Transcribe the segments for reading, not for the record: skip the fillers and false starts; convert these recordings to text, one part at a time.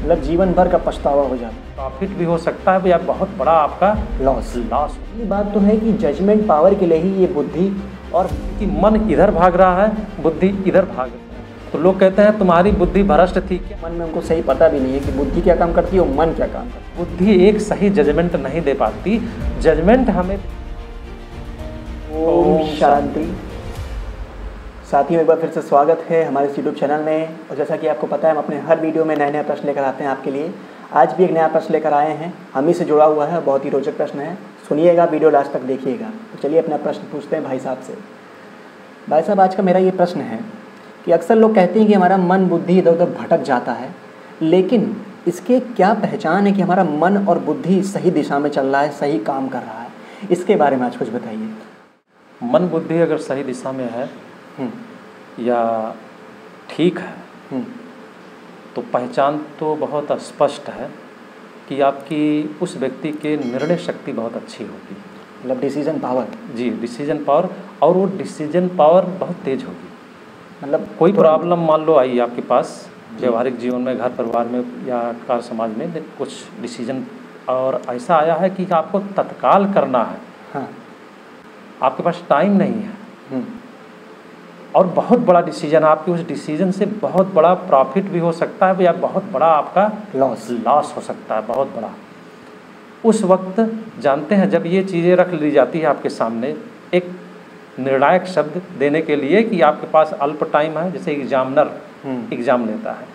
मतलब जीवन भर का पछतावा हो जाता है, प्रॉफिट भी हो सकता है या बहुत बड़ा आपका लॉस। ये बात तो है कि जजमेंट पावर के लिए ही ये बुद्धि और कि मन इधर भाग रहा है, बुद्धि इधर भाग रही है। तो लोग कहते हैं तुम्हारी बुद्धि भ्रष्ट थी क्या? मन में उनको सही पता भी नहीं है कि बुद्धि क्या काम करती है और मन क्या काम करती है। बुद्धि एक सही जजमेंट नहीं दे पाती। जजमेंट हमें ओम शांति। साथियों, एक बार फिर से स्वागत है हमारे इस यूट्यूब चैनल में। और जैसा कि आपको पता है, हम अपने हर वीडियो में नए नए प्रश्न लेकर आते हैं आपके लिए। आज भी एक नया प्रश्न लेकर आए हैं, हम ही से जुड़ा हुआ है, बहुत ही रोचक प्रश्न है। सुनिएगा, वीडियो लास्ट तक देखिएगा। तो चलिए अपना प्रश्न पूछते हैं भाई साहब से। भाई साहब, आज का मेरा ये प्रश्न है कि अक्सर लोग कहते हैं कि हमारा मन बुद्धि इधर उधर भटक जाता है, लेकिन इसके क्या पहचान है कि हमारा मन और बुद्धि सही दिशा में चल रहा है, सही काम कर रहा है? इसके बारे में आज कुछ बताइए। मन बुद्धि अगर सही दिशा में है या ठीक है तो पहचान तो बहुत स्पष्ट है कि आपकी उस व्यक्ति के निर्णय शक्ति बहुत अच्छी होगी। मतलब डिसीजन पावर। जी, डिसीजन पावर। और वो डिसीजन पावर बहुत तेज होगी। मतलब कोई प्रॉब्लम मान लो आई आपके पास व्यवहारिक जीवन में, घर परिवार में या कार्य समाज में, कुछ डिसीजन और ऐसा आया है कि आपको तत्काल करना है। हाँ। आपके पास टाइम नहीं है और बहुत बड़ा डिसीजन, आपके उस डिसीजन से बहुत बड़ा प्रॉफिट भी हो सकता है या बहुत बड़ा आपका लॉस हो सकता है, बहुत बड़ा। उस वक्त जानते हैं जब ये चीज़ें रख ली जाती है आपके सामने एक निर्णायक शब्द देने के लिए कि आपके पास अल्प टाइम है, जैसे एग्जामिनर एग्ज़ाम लेता है,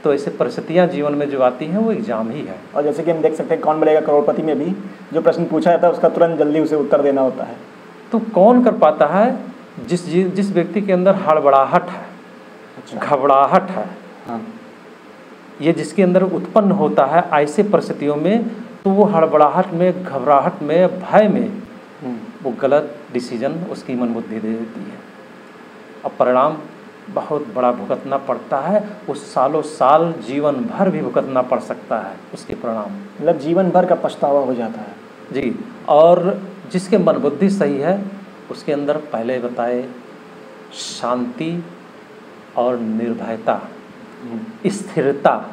तो ऐसे परिस्थितियाँ जीवन में जो आती हैं वो एग्ज़ाम ही है। और जैसे कि हम देख सकते हैं कौन बनेगा करोड़पति में भी जो प्रश्न पूछा जाता है उसका तुरंत जल्दी उसे उत्तर देना होता है। तो कौन कर पाता है? जिस व्यक्ति के अंदर हड़बड़ाहट है, घबराहट है, हाँ। ये जिसके अंदर उत्पन्न होता है ऐसे परिस्थितियों में, तो वो हड़बड़ाहट में, घबराहट में, भय में वो गलत डिसीजन उसकी मन बुद्धि दे देती है और परिणाम बहुत बड़ा भुगतना पड़ता है। उस सालों साल जीवन भर भी भुगतना पड़ सकता है उसके परिणाम। मतलब जीवन भर का पछतावा हो जाता है। जी। और जिसके मन बुद्धि सही है उसके अंदर पहले बताए शांति और निर्भयता, स्थिरता,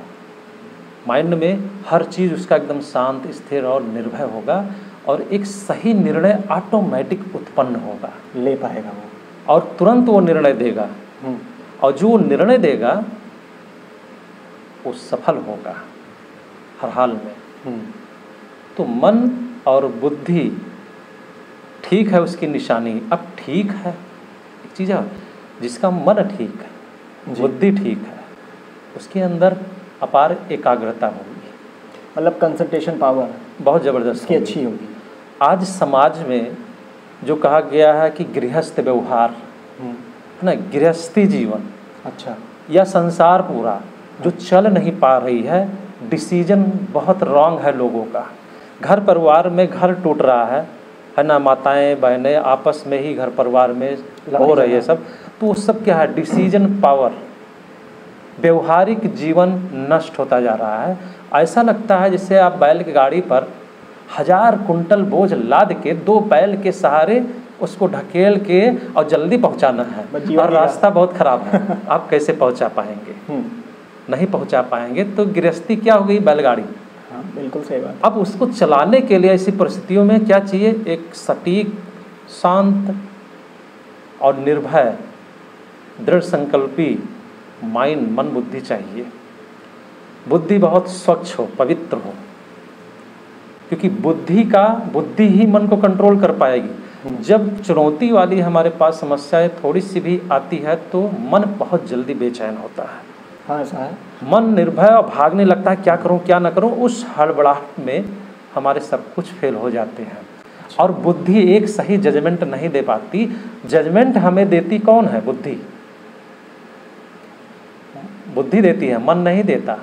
माइंड में हर चीज़ उसका एकदम शांत, स्थिर और निर्भय होगा और एक सही निर्णय ऑटोमेटिक उत्पन्न होगा, ले पाएगा वो और तुरंत वो निर्णय देगा। और जो निर्णय देगा वो सफल होगा हर हाल में। तो मन और बुद्धि ठीक है, उसकी निशानी अब ठीक है। एक चीज़ है, जिसका मन ठीक है, बुद्धि ठीक है, उसके अंदर अपार एकाग्रता होगी, मतलब कंसंट्रेशन पावर बहुत ज़बरदस्त की अच्छी होगी। आज समाज में जो कहा गया है कि गृहस्थ व्यवहार है ना, गृहस्थी जीवन, अच्छा, या संसार पूरा जो चल नहीं पा रही है, डिसीजन बहुत रॉन्ग है लोगों का। घर परिवार में घर टूट रहा है ना, माताएं बहनें आपस में ही घर परिवार में हो रही है सब। तो वो सब क्या है? डिसीजन पावर, व्यवहारिक जीवन नष्ट होता जा रहा है। ऐसा लगता है जैसे आप बैल की गाड़ी पर 1000 कुंटल बोझ लाद के 2 बैल के सहारे उसको ढकेल के और जल्दी पहुंचाना है और रास्ता बहुत ख़राब है। आप कैसे पहुंचा पाएंगे? नहीं पहुंचा पाएंगे। तो गृहस्थी क्या हो गई? बैलगाड़ी। हाँ, बिल्कुल सही बात। अब उसको चलाने के लिए ऐसी परिस्थितियों में क्या चाहिए? एक सटीक, शांत और निर्भय, दृढ़ संकल्पी माइंड, मन बुद्धि चाहिए। बुद्धि बहुत स्वच्छ हो, पवित्र हो, क्योंकि बुद्धि ही मन को कंट्रोल कर पाएगी। जब चुनौती वाली हमारे पास समस्याएं थोड़ी सी भी आती है तो मन बहुत जल्दी बेचैन होता है। हाँ, ऐसा है। मन निर्भय और भागने लगता है, क्या करूं क्या ना करूं। उस हड़बड़ाहट में हमारे सब कुछ फेल हो जाते हैं। और बुद्धि एक सही जजमेंट नहीं दे पाती। जजमेंट हमें देती कौन है? बुद्धि देती है, मन नहीं देता।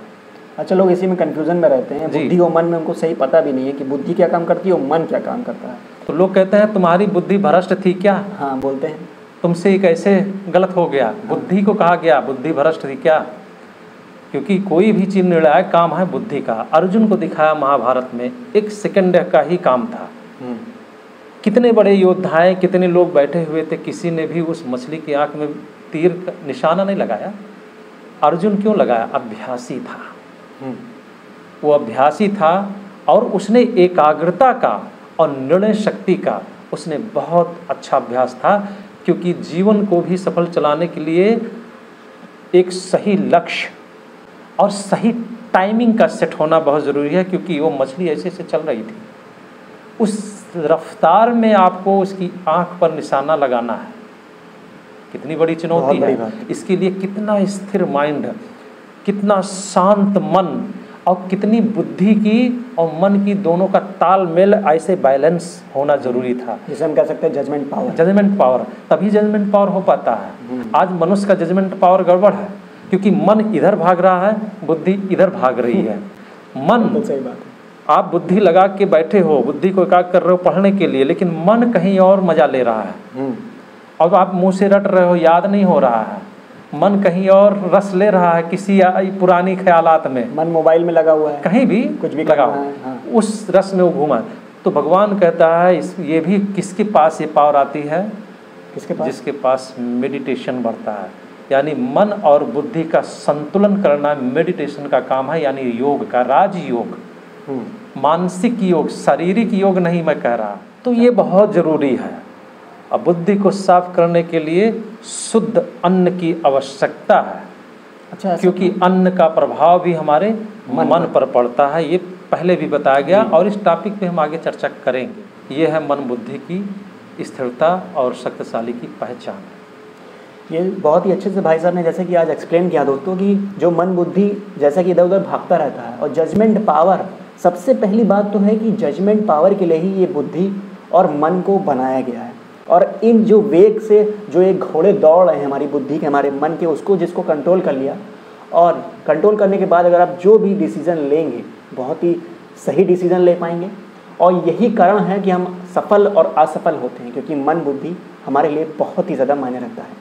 अच्छा, लोग इसी में कंफ्यूजन में रहते हैं। बुद्धि और मन में उनको सही पता भी नहीं है कि बुद्धि क्या काम करती है और मन क्या काम करता है। तो लोग कहते हैं तुम्हारी बुद्धि भ्रष्ट थी क्या? हाँ, बोलते हैं। तुमसे कैसे गलत हो गया? बुद्धि को कहा गया बुद्धि भ्रष्ट थी क्या? क्योंकि कोई भी चीज़ निर्णायक काम है बुद्धि का। अर्जुन को दिखाया महाभारत में, 1 सेकंड का ही काम था। कितने बड़े योद्धाएं, कितने लोग बैठे हुए थे, किसी ने भी उस मछली की आंख में तीर का निशाना नहीं लगाया। अर्जुन क्यों लगाया? अभ्यासी था। वो अभ्यासी था और उसने एकाग्रता का और निर्णय शक्ति का उसने बहुत अच्छा अभ्यास था, क्योंकि जीवन को भी सफल चलाने के लिए एक सही लक्ष्य और सही टाइमिंग का सेट होना बहुत ज़रूरी है, क्योंकि वो मछली ऐसे से चल रही थी, उस रफ्तार में आपको उसकी आंख पर निशाना लगाना है। कितनी बड़ी चुनौती है। इसके लिए कितना स्थिर माइंड, कितना शांत मन और कितनी बुद्धि की और मन की दोनों का तालमेल, ऐसे बैलेंस होना जरूरी था, जिसे हम कह सकते हैं जजमेंट पावर। जजमेंट पावर, तभी जजमेंट पावर हो पाता है। आज मनुष्य का जजमेंट पावर गड़बड़ है, क्योंकि मन इधर भाग रहा है, बुद्धि इधर भाग रही है। मन, सही बात है। आप बुद्धि लगा के बैठे हो, बुद्धि को एकाग्र कर रहे हो पढ़ने के लिए, लेकिन मन कहीं और मजा ले रहा है, और आप मुंह से रट रहे हो, याद नहीं हो रहा है। मन कहीं और रस ले रहा है किसी पुरानी ख्यालात में, मन मोबाइल में लगा हुआ है, कहीं भी कुछ भी लगा हुआ है, उस रस में वो घूमा। तो भगवान कहता है ये भी किसके पास ये पावर आती है? किसके पास? जिसके पास मेडिटेशन बढ़ता है, यानी मन और बुद्धि का संतुलन करना मेडिटेशन का काम है, यानी योग का, राजयोग, मानसिक योग, शारीरिक योग नहीं मैं कह रहा। तो ये बहुत ज़रूरी है। अब बुद्धि को साफ करने के लिए शुद्ध अन्न की आवश्यकता है। अच्छा, क्योंकि अन्न का प्रभाव भी हमारे मन पर पड़ता है, ये पहले भी बताया गया और इस टॉपिक पे हम आगे चर्चा करेंगे। ये है मन बुद्धि की स्थिरता और शक्तिशाली की पहचान। ये बहुत ही अच्छे से भाई साहब ने जैसे कि आज एक्सप्लेन किया दोस्तों, कि जो मन बुद्धि जैसा कि इधर उधर भागता रहता है, और जजमेंट पावर, सबसे पहली बात तो है कि जजमेंट पावर के लिए ही ये बुद्धि और मन को बनाया गया है। और इन जो वेग से जो एक घोड़े दौड़ रहे हैं हमारी बुद्धि के, हमारे मन के, उसको जिसको कंट्रोल कर लिया, और कंट्रोल करने के बाद अगर आप जो भी डिसीज़न लेंगे बहुत ही सही डिसीज़न ले पाएंगे। और यही कारण है कि हम सफल और असफल होते हैं, क्योंकि मन बुद्धि हमारे लिए बहुत ही ज़्यादा मायने रखता है।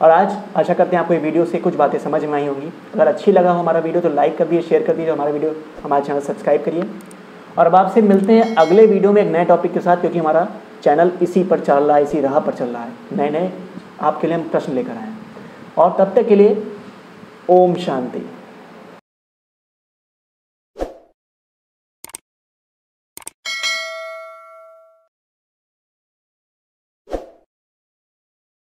और आज आशा करते हैं आपको ये वीडियो से कुछ बातें समझ में आई होंगी। अगर अच्छी लगा हो हमारा वीडियो तो लाइक कर दीजिए, शेयर कर दीजिए, हमारा वीडियो, हमारा चैनल सब्सक्राइब करिए। और अब आपसे मिलते हैं अगले वीडियो में एक नए टॉपिक के साथ, क्योंकि हमारा चैनल इसी पर चल रहा है, इसी राह पर चल रहा है। नए नए आपके लिए हम प्रश्न लेकर आए हैं। और तब तक के लिए ओम शांति।